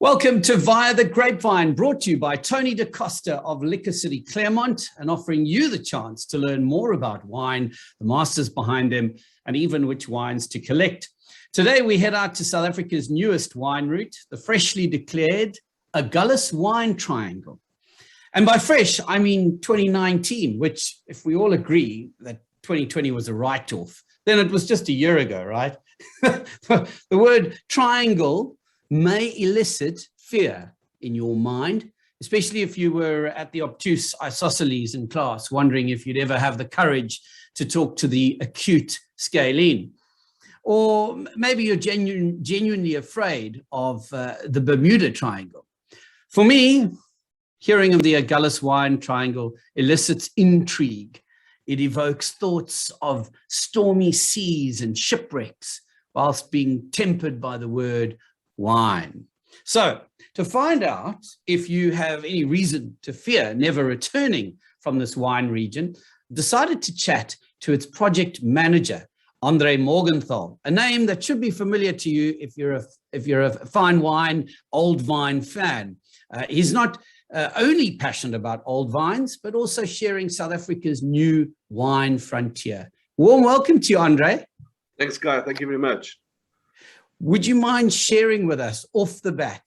Welcome to Via the Grapevine, brought to you by Tony DaCosta of Liquor City Claremont, and offering you the chance to learn more about wine, the masters behind them, and even which wines to collect. Today, we head out to South Africa's newest wine route, the freshly declared Agulhas Wine Triangle. And by fresh, I mean 2019, which, if we all agree that 2020 was a write-off, then it was just a year ago, right? The word triangle may elicit fear in your mind, especially if you were at the obtuse isosceles in class, wondering if you'd ever have the courage to talk to the acute scalene. Or maybe you're genuinely afraid of the Bermuda Triangle. For me, hearing of the Agulhas Wine Triangle elicits intrigue. It evokes thoughts of stormy seas and shipwrecks, whilst being tempered by the word wine. So, to find out if you have any reason to fear never returning from this wine region, decided to chat to its project manager, André Morgenthal, a name that should be familiar to you if you're a fine wine, old vine fan. He's not only passionate about old vines, but also sharing South Africa's new wine frontier. Warm welcome to you, André. Thanks, Guy. Thank you very much. Would you mind sharing with us off the bat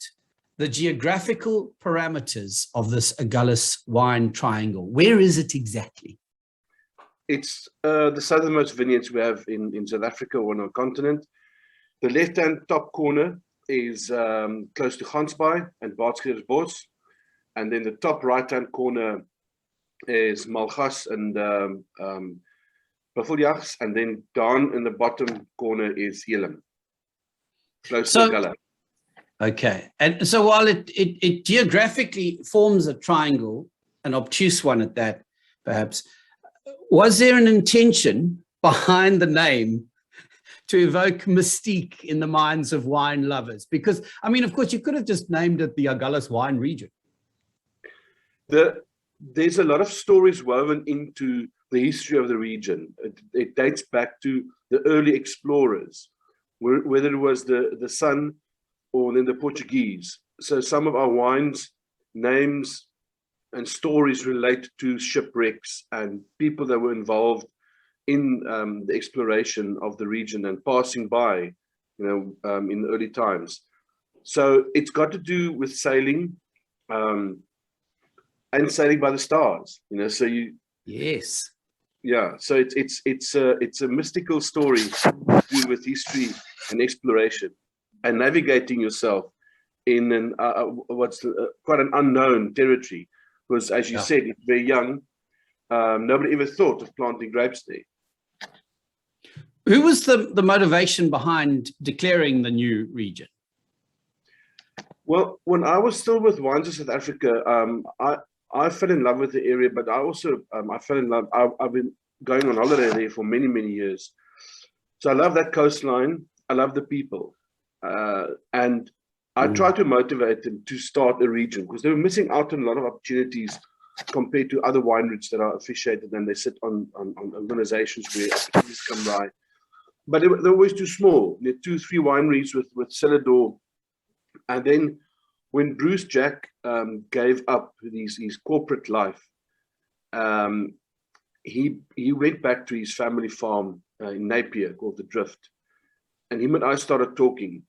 the geographical parameters of this Agulhas Wine Triangle? Where is it exactly? It's the southernmost vineyards we have in South Africa or on our continent. The left-hand top corner is close to Gansbaai and Bermuda. And then the top right-hand corner is Malgas and Baffeljags. And then down in the bottom corner is Elim. Close to Gullah. Okay. And so while it geographically forms a triangle, an obtuse one at that, perhaps, was there an intention behind the name to evoke mystique in the minds of wine lovers? Because, I mean, of course, you could have just named it the Agulhas Wine Region. There's a lot of stories woven into the history of the region. It dates back to the early explorers, whether it was the Sun or then the Portuguese. So some of our wines, names and stories relate to shipwrecks and people that were involved in the exploration of the region and passing by, in the early times. So it's got to do with sailing and sailing by the stars, so you. Yes. Yeah, so it's a mystical story to do with history and exploration and navigating yourself in what's quite an unknown territory. Because as you said, it's very young. Nobody ever thought of planting grapes there. Who was the motivation behind declaring the new region? Well, when I was still with Wines of South Africa, I fell in love with the area, but I also I fell in love. I've been going on holiday there for many, many years. So I love that coastline. I love the people. And I tried to motivate them to start a region because they were missing out on a lot of opportunities compared to other wine routes that are officiated and they sit on organizations where opportunities come by. But they're always too small. There are 2-3 wineries with cellar door. And then when Bruce Jack gave up his corporate life, he went back to his family farm in Napier called The Drift. And him and I started talking.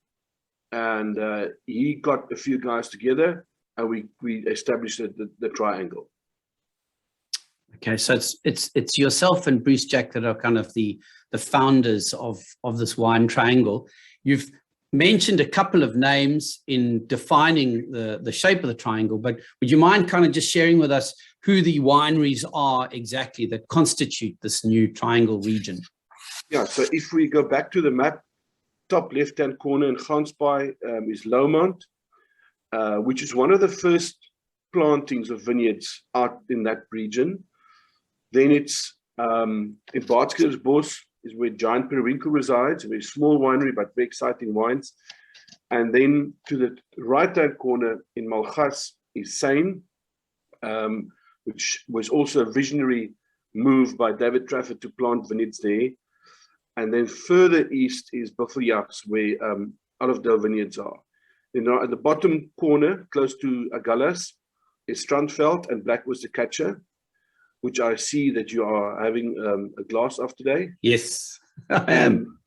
And he got a few guys together and we established the triangle. Okay, so it's yourself and Bruce Jack that are kind of the founders of this wine triangle. You've mentioned a couple of names in defining the shape of the triangle, but would you mind kind of just sharing with us who the wineries are exactly that constitute this new triangle region? Yeah, so if we go back to the map, top left-hand corner in Gansbaai is Lowmont, which is one of the first plantings of vineyards out in that region. Then it's in Bermuda is where Giant Periwinkle resides, a very small winery, but very exciting wines. And then to the right-hand corner in Malgas is Seine, which was also a visionary move by David Trafford to plant vineyards there. And then further east is Baffeljags, where Olivedale vineyards are. At the bottom corner, close to Agulhas, is Strandveld and Black Oystercatcher, which I see that you are having a glass of today. Yes, I am.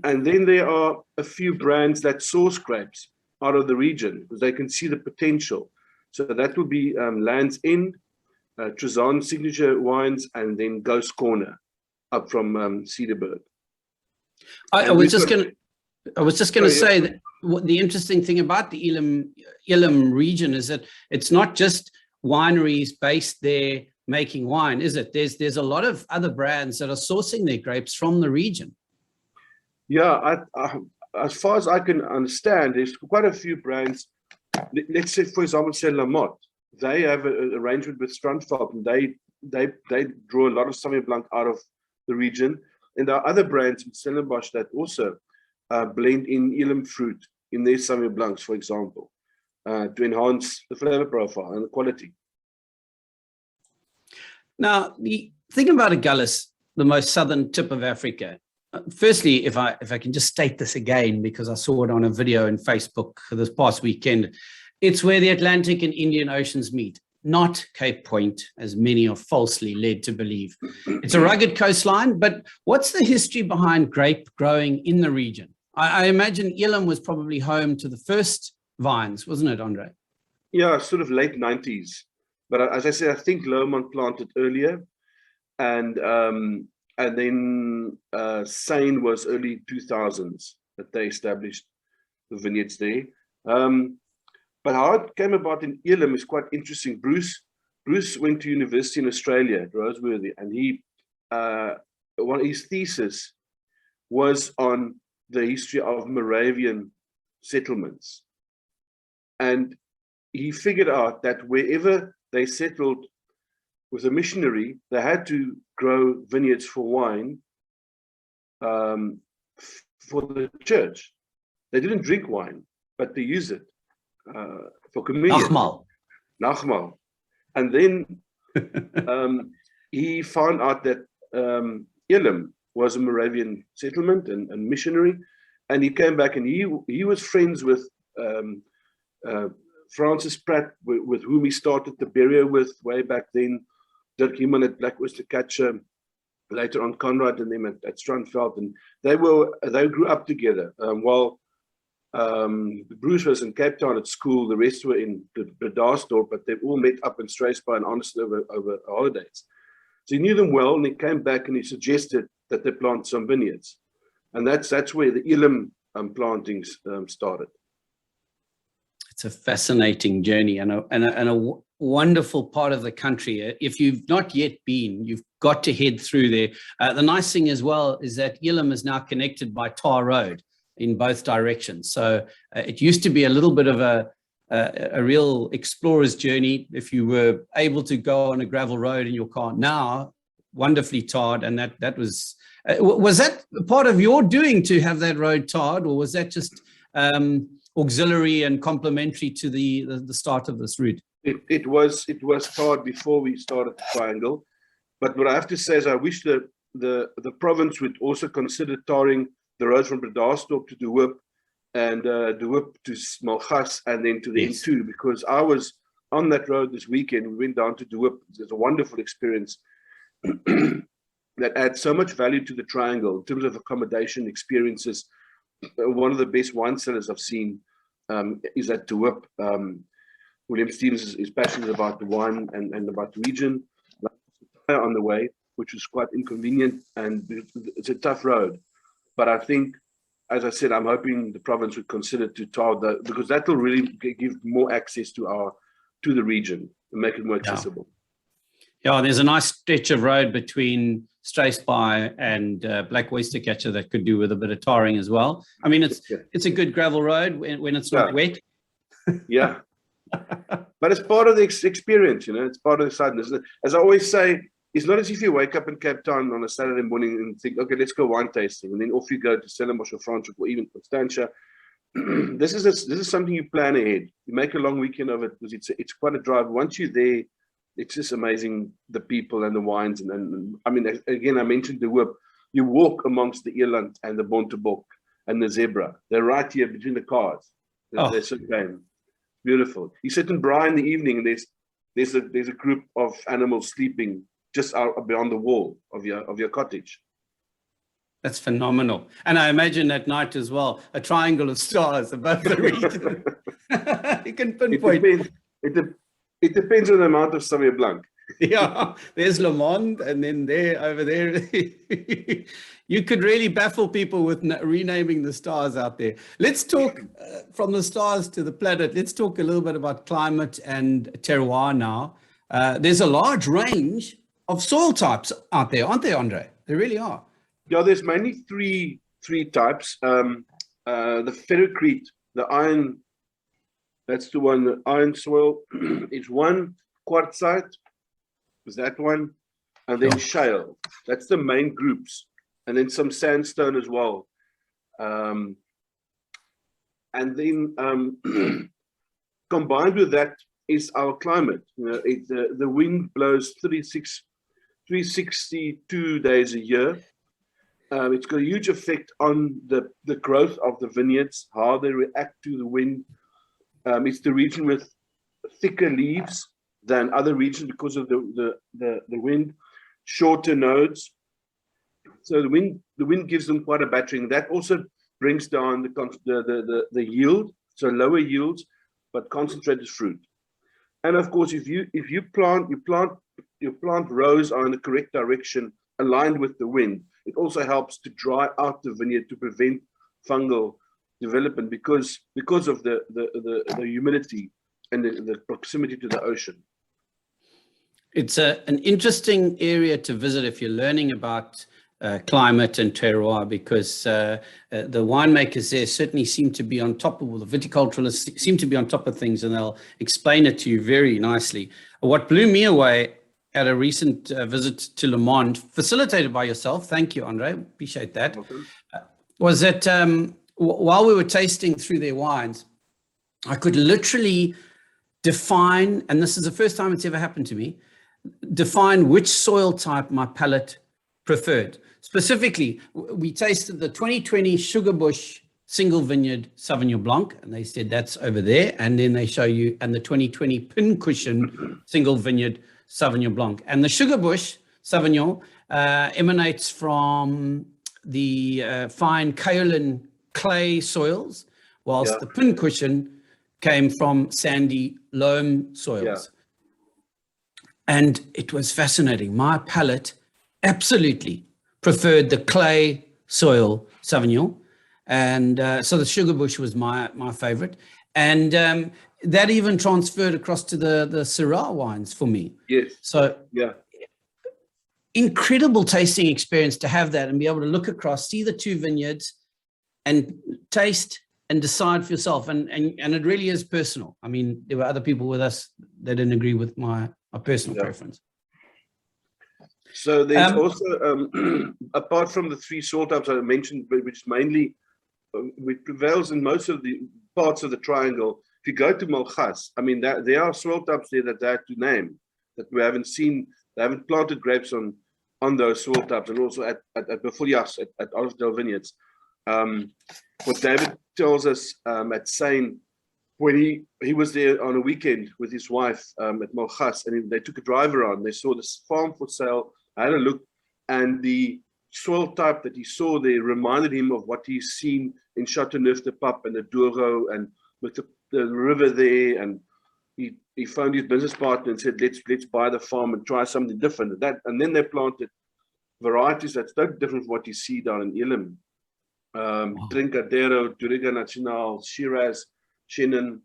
And then there are a few brands that source grapes out of the region because they can see the potential. So that would be Land's End, Trezon Signature Wines, and then Ghost Corner up from Cedarburg. I was just going to say that the interesting thing about the Elim region is that it's not just wineries based there making wine, is it? There's a lot of other brands that are sourcing their grapes from the region. Yeah, as far as I can understand, there's quite a few brands. Let's say, for example, say Lamotte. They have an arrangement with Strandveld, and they draw a lot of Sauvignon Blanc out of the region. And there are other brands in Stellenbosch that also blend in Elim fruit in their Sauvignon Blancs, for example, to enhance the flavor profile and the quality. Now, the thing about Agulhas, the most southern tip of Africa, firstly, if I can just state this again, because I saw it on a video in Facebook this past weekend, it's where the Atlantic and Indian Oceans meet, not Cape Point, as many are falsely led to believe. It's a rugged coastline, but what's the history behind grape growing in the region? I imagine Elim was probably home to the first vines, wasn't it, Andre? Yeah, sort of late 90s. But as I said, I think Lomond planted earlier, and then Seine was early 2000s that they established the vineyards there. But how it came about in Elim is quite interesting. Bruce went to university in Australia at Roseworthy, and one of his thesis was on the history of Moravian settlements. And he figured out that wherever they settled with a missionary, they had to grow vineyards for wine for the church. They didn't drink wine, but they use it for communion. Nachmal. And then he found out that Elim was a Moravian settlement and missionary, and he came back, and he was friends with Francis Pratt, with whom he started the Bermuda with way back then. Dirk Human at Black Oystercatcher, later on Conrad and them at Strandveld, and they grew up together. While Bruce was in Cape Town at school, the rest were in Bredasdorp, but they all met up in Struisbaai and Honest over holidays. So he knew them well, and he came back and he suggested that they plant some vineyards, and that's where the Elim plantings started. It's a fascinating journey and a wonderful part of the country. If you've not yet been, you've got to head through there. The nice thing as well is that Elim is now connected by tar road in both directions. So it used to be a little bit of a real explorer's journey if you were able to go on a gravel road in your car. Now, wonderfully tarred, and that was that part of your doing to have that road tarred, or was that just auxiliary and complementary to the start of this route? It was tarred before we started the triangle, but what I have to say is I wish the province would also consider tarring the roads from Bredasdorp to De Hoop and De Hoop to Smalgas and then to the N2, because I was on that road this weekend. We went down to De Hoop. It's a wonderful experience that adds so much value to the triangle in terms of accommodation experiences. One of the best wine cellars I've seen is at De Hoop. William Stevens is passionate about the wine and about the region. On the way, which was quite inconvenient, and it's a tough road. But I think, as I said, I'm hoping the province would consider to tar because that will really give more access to the region and make it more accessible. Yeah, there's a nice stretch of road between Struisbaai and Black Oystercatcher that could do with a bit of tarring as well. I mean, it's a good gravel road when it's not wet. Yeah. But it's part of the experience, it's part of the sadness. As I always say, it's not as if you wake up in Cape Town on a Saturday morning and think, okay, let's go wine tasting, and then off you go to Stellenbosch or Franschhoek or even Constantia. This is something you plan ahead. You make a long weekend of it because it's quite a drive. Once you're there, it's just amazing, the people and the wines. And I mean, again, I mentioned the Hoop. You walk amongst the Eland and the Bontebok and the Zebra. They're right here between the cars. They're so tame. Beautiful. You sit in Bry in the evening, and there's a group of animals sleeping just out beyond the wall of your cottage. That's phenomenal. And I imagine at night as well, a triangle of stars above the region. You can pinpoint. It depends on the amount of Sauvignon Blanc. Yeah, there's Le Monde, and then over there, you could really baffle people with renaming the stars out there. Let's talk from the stars to the planet. Let's talk a little bit about climate and terroir now. There's a large range of soil types out there, aren't there, Andre? There really are. Yeah, there's mainly three types. The ferrocrete, the iron, that's the one. The iron soil is one. Quartzite is that one, and then shale. That's the main groups, and then some sandstone as well. And then combined with that is our climate. You know, the wind blows 362 days a year. It's got a huge effect on the growth of the vineyards, how they react to the wind. It's the region with thicker leaves than other regions because of the wind, shorter nodes. So the wind gives them quite a battering. That also brings down the yield, so lower yields, but concentrated fruit. And of course, if you plant rows are in the correct direction, aligned with the wind, it also helps to dry out the vineyard to prevent fungal development because of the humidity and the proximity to the ocean. It's an interesting area to visit if you're learning about climate and terroir, because the winemakers there certainly seem to be on top of, the viticulturalists seem to be on top of things, and they'll explain it to you very nicely. What blew me away at a recent visit to Le Monde, facilitated by yourself, thank you, Andre, appreciate that, was that while we were tasting through their wines, I could literally define, and this is the first time it's ever happened to me, define which soil type my palate preferred. Specifically, we tasted the 2020 Sugarbush Single Vineyard Sauvignon Blanc, and they said that's over there, and then they show you, and the 2020 Pincushion Single Vineyard Sauvignon Blanc. And the Sugarbush Sauvignon emanates from the fine kaolin clay soils, whilst the Pincushion came from sandy loam soils. Yeah. And it was fascinating. My palate absolutely preferred the clay soil Sauvignon. And so the Sugarbush was my favorite. And that even transferred across to the Syrah wines for me. Yes. So yeah, incredible tasting experience to have that and be able to look across, see the two vineyards and taste and decide for yourself. And it really is personal. I mean, there were other people with us that didn't agree with my personal preference. So there's also, apart from the three soil types I mentioned, which mainly which prevails in most of the parts of the triangle. If you go to Malgas, I mean, there are soil types there that they have to name that we haven't seen. They haven't planted grapes on those soil types, and also at Befoulias, at Olivedale Vineyards. What David tells us at Seine, when he was there on a weekend with his wife at Malgas, and they took a drive around. They saw this farm for sale. I had a look, and the soil type that he saw there reminded him of what he's seen in Châteauneuf-de-Pape and the Douro, and with the river there. And he phoned his business partner and said, let's buy the farm and try something different. And then they planted varieties that's totally different from what you see down in Elim. Trincadero, Touriga Nacional, Shiraz, Chenin,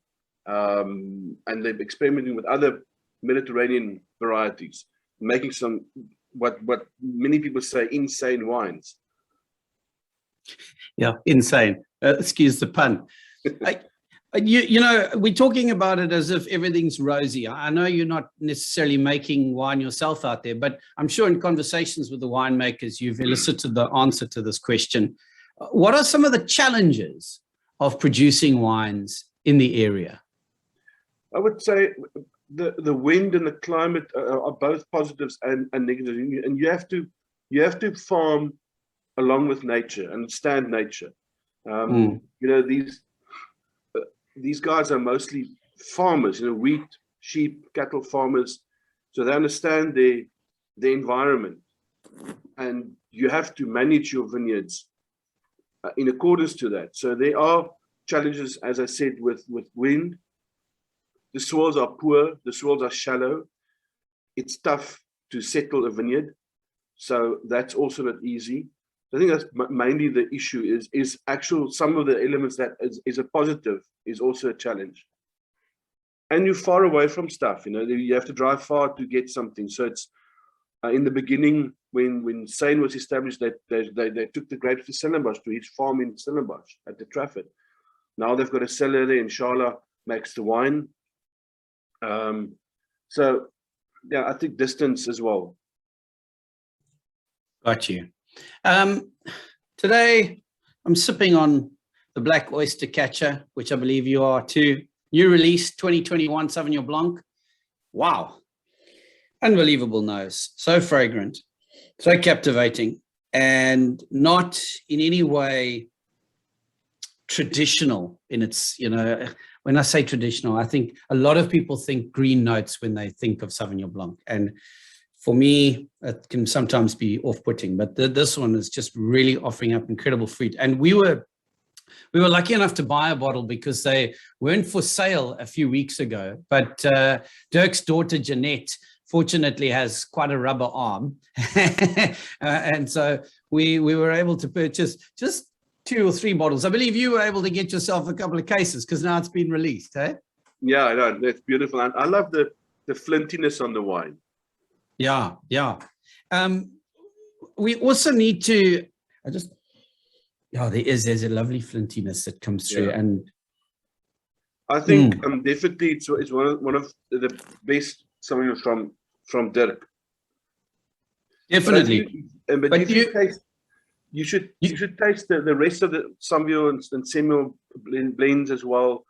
and they're experimenting with other Mediterranean varieties, making some what many people say insane wines. Yeah, insane. Excuse the pun. You know, we're talking about it as if everything's rosy. I know you're not necessarily making wine yourself out there, but I'm sure in conversations with the winemakers, you've elicited the answer to this question. What are some of the challenges of producing wines in the area? I would say the wind and the climate are both positives and negatives, and you have to farm along with nature, understand nature. You know, these guys are mostly farmers, wheat, sheep, cattle farmers. So they understand the environment, and you have to manage your vineyards in accordance to that. So there are challenges, as I said, with wind. The soils are poor, the soils are shallow. It's tough to settle a vineyard. So that's also not easy. I think that's mainly the issue is actual, some of the elements that is a positive is also a challenge. And you're far away from stuff, you have to drive far to get something. So it's in the beginning, when Seine was established, that they took the grapes to Stellenbosch, to each farm in Stellenbosch at the Trafford. Now they've got a cellar there, and Charla makes the wine. So yeah, I think distance as well. Got you. Today I'm sipping on the Black Oyster Catcher, which I believe you are too. New release 2021 Sauvignon Blanc. Wow. Unbelievable nose. So fragrant, so captivating, and not in any way traditional in its, when I say traditional, I think a lot of people think green notes when they think of Sauvignon Blanc. And for me, it can sometimes be off-putting, but this one is just really offering up incredible fruit. And we were lucky enough to buy a bottle because they weren't for sale a few weeks ago. But Dirk's daughter, Jeanette, fortunately has quite a rubber arm. And so we were able to purchase just 2 or 3 bottles. I believe you were able to get yourself a couple of cases because now it's been released, eh? Yeah, no, that's beautiful. And I love the flintiness on the wine. Yeah. We also need to, there's a lovely flintiness that comes through. Yeah. And I think definitely it's one of the best Sauvignon from Dirk. Definitely. But you should taste the rest of the Sauvignon and Semillon blends as well,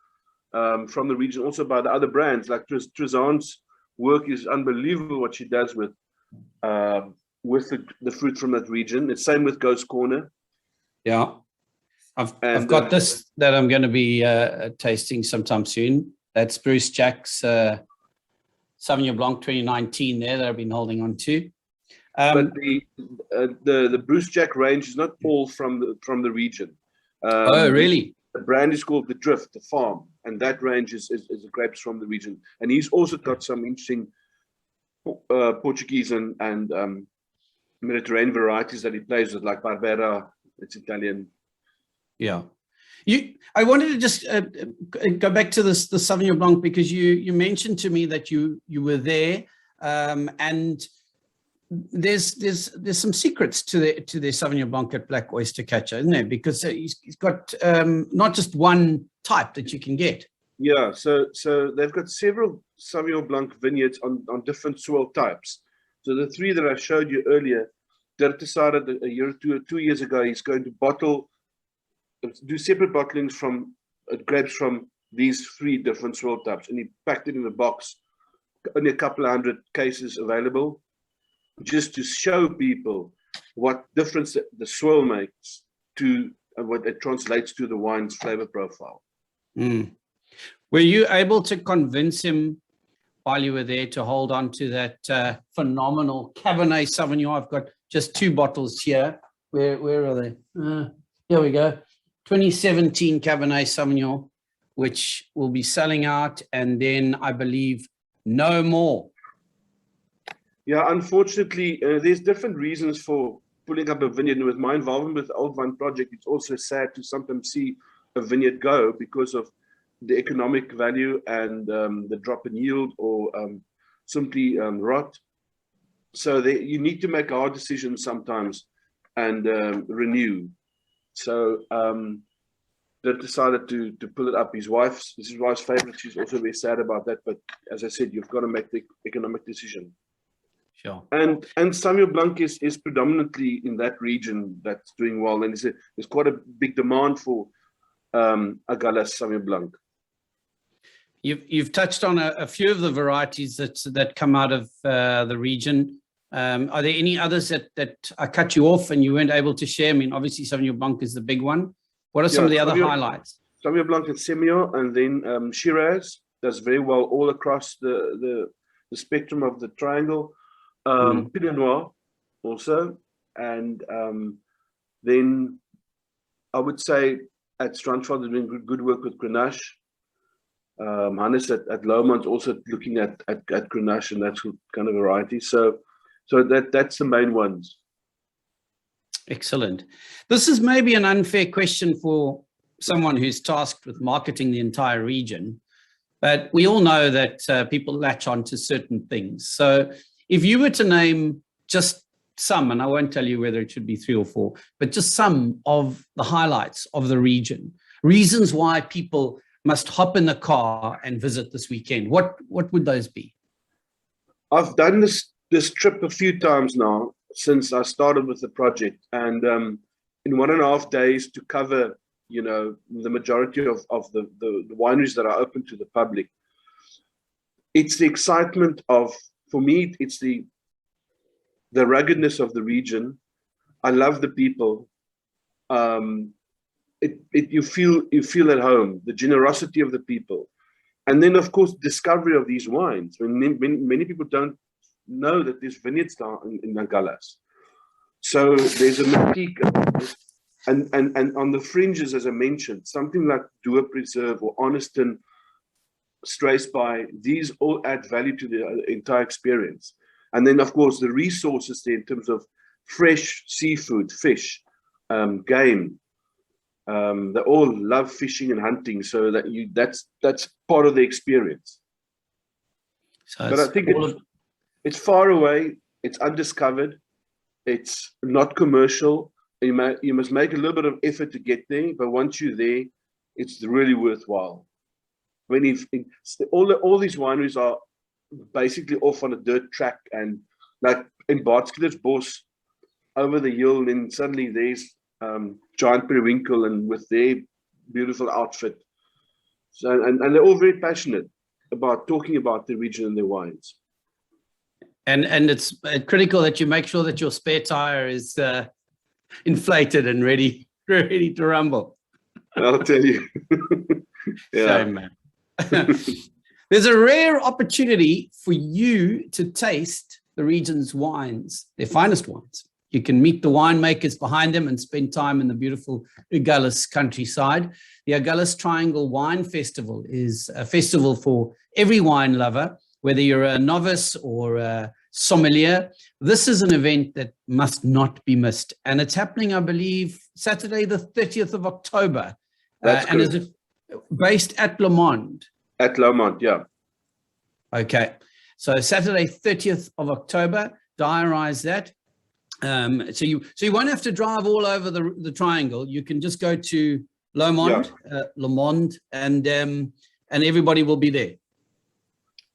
from the region, also by the other brands. Like Trizan's work is unbelievable, what she does with the fruit from that region. It's same with Ghost Corner. Yeah, I've got this that I'm going to be tasting sometime soon. That's Bruce Jack's Sauvignon Blanc 2019 there that I've been holding on to. But the Bruce Jack range is not all from the region. Oh, really? The brand is called The Drift, the farm, and that range is the grapes from the region. And he's also got some interesting Portuguese and Mediterranean varieties that he plays with, like Barbera. It's Italian. Yeah. I wanted to just go back to the Sauvignon Blanc, because you mentioned to me that you were there, and there's some secrets to the Sauvignon Blanc at Black Oyster Catcher, isn't there? Because he's got not just one type that you can get. Yeah, so they've got several Sauvignon Blanc vineyards on different soil types. So the 3 that I showed you earlier, Dirk decided a year or 2 years ago he's going to do separate bottlings from grapes from these 3 different soil types, and he packed it in a box. Only a couple of 100 cases available, just to show people what difference the soil makes to what it translates to the wine's flavor profile. Were you able to convince him while you were there to hold on to that phenomenal Cabernet Sauvignon? I've got just 2 bottles here. Where are they? Here we go. 2017 Cabernet Sauvignon, which will be selling out, and then I believe no more. Yeah, unfortunately, there's different reasons for pulling up a vineyard. And with my involvement with the Old Vine Project, it's also sad to sometimes see a vineyard go because of the economic value and the drop in yield, or simply rot. So you need to make hard decisions sometimes and renew. So they decided to pull it up. This is his wife's favorite. She's also very sad about that. But as I said, you've got to make the economic decision. Sure. And Sauvignon Blanc is predominantly in that region that's doing well, and there's quite a big demand for Agulhas Sauvignon Blanc. You've touched on a few of the varieties that come out of the region. Are there any others that I cut you off and you weren't able to share? I mean, obviously Sauvignon Blanc is the big one. What are some of the other highlights? Sauvignon Blanc and Semillon, and then Shiraz does very well all across the spectrum of the triangle. Pinot Noir also, and then I would say at Strandveld they're doing good work with Grenache. Hannes at Lomond also looking at Grenache and that kind of variety. So that's the main ones. Excellent. This is maybe an unfair question for someone who's tasked with marketing the entire region, but we all know that people latch on to certain things. So if you were to name just some, and I won't tell you whether it should be 3 or 4, but just some of the highlights of the region, reasons why people must hop in the car and visit this weekend, what would those be? I've done this trip a few times now since I started with the project, and in 1.5 days to cover, you know, the majority of the wineries that are open to the public. It's the excitement of, for me, it's the ruggedness of the region. I love the people. You feel at home, the generosity of the people, and then of course discovery of these wines. Many people don't know that there's vineyards down in Agulhas. So there's a mystique, and on the fringes, as I mentioned, something like Dua Preserve or Honeston, Strathspey, these all add value to the entire experience. And then of course the resources there in terms of fresh seafood, fish, game. They all love fishing and hunting, so that's part of the experience. So but I think it's far away, it's undiscovered, it's not commercial. You must make a little bit of effort to get there, but once you're there, it's really worthwhile. All these wineries are basically off on a dirt track, and like in Bartskildersbos over the hill, and then suddenly there's Giant Periwinkle and with their beautiful outfit. So and they're all very passionate about talking about the region and their wines. And it's critical that you make sure that your spare tire is inflated and ready to rumble. I'll tell you. Yeah. Shame, man. There's a rare opportunity for you to taste the region's wines, their finest wines. You can meet the winemakers behind them and spend time in the beautiful Agulhas countryside. The Agulhas Triangle Wine Festival is a festival for every wine lover, whether you're a novice or a sommelier. This is an event that must not be missed. And it's happening, I believe, Saturday, the 30th of October. And is it based at Lomond? At Lomond, yeah. Okay. So Saturday, 30th of October, diarize that. So you won't have to drive all over the triangle. You can just go to Lomond, and everybody will be there.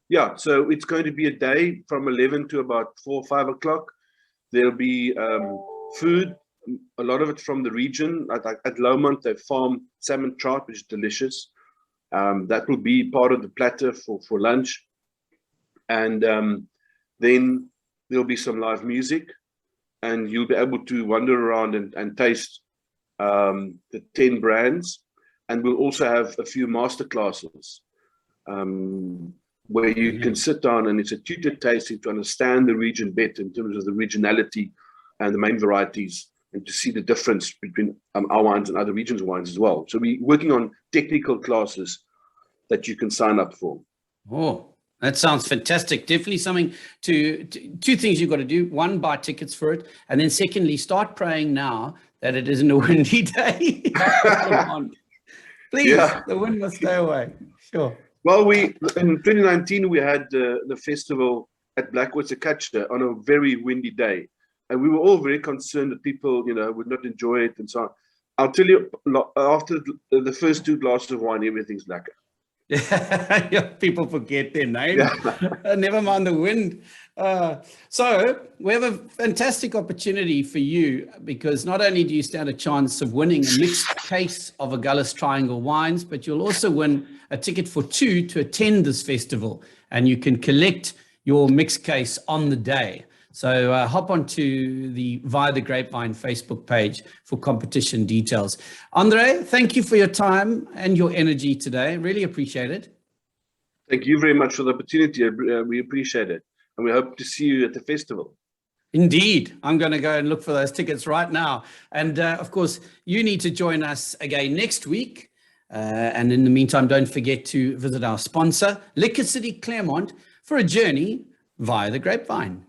Yeah, so it's going to be a day from 11 to about 4 or 5 o'clock. There'll be food, a lot of it from the region. At Lomond, they farm salmon trout, which is delicious. That will be part of the platter for lunch. And then there'll be some live music, and you'll be able to wander around and taste the 10 brands. And we'll also have a few master classes where you can sit down, and it's a tutored tasting to understand the region better in terms of the regionality and the main varieties, and to see the difference between our wines and other regions' wines as well. So we're working on technical classes that you can sign up for. Oh, that sounds fantastic. Definitely something two things you've got to do. One, buy tickets for it. And then secondly, start praying now that it isn't a windy day. Please, yeah. The wind must stay away. Sure. Well, in 2019, we had the festival at Blackwater on a very windy day. And we were all very concerned that people, would not enjoy it and so on. I'll tell you, after the first 2 glasses of wine, everything's lekker. Yeah, people forget their name. Yeah. Never mind the wind. So we have a fantastic opportunity for you, because not only do you stand a chance of winning a mixed case of Agulhas Triangle wines, but you'll also win a ticket for 2 to attend this festival, and you can collect your mixed case on the day. So hop onto the Via the Grapevine Facebook page for competition details. André, thank you for your time and your energy today. Really appreciate it. Thank you very much for the opportunity. We appreciate it. And we hope to see you at the festival. Indeed. I'm going to go and look for those tickets right now. And of course, you need to join us again next week. And in the meantime, don't forget to visit our sponsor, Liquor City Claremont, for a journey via the Grapevine.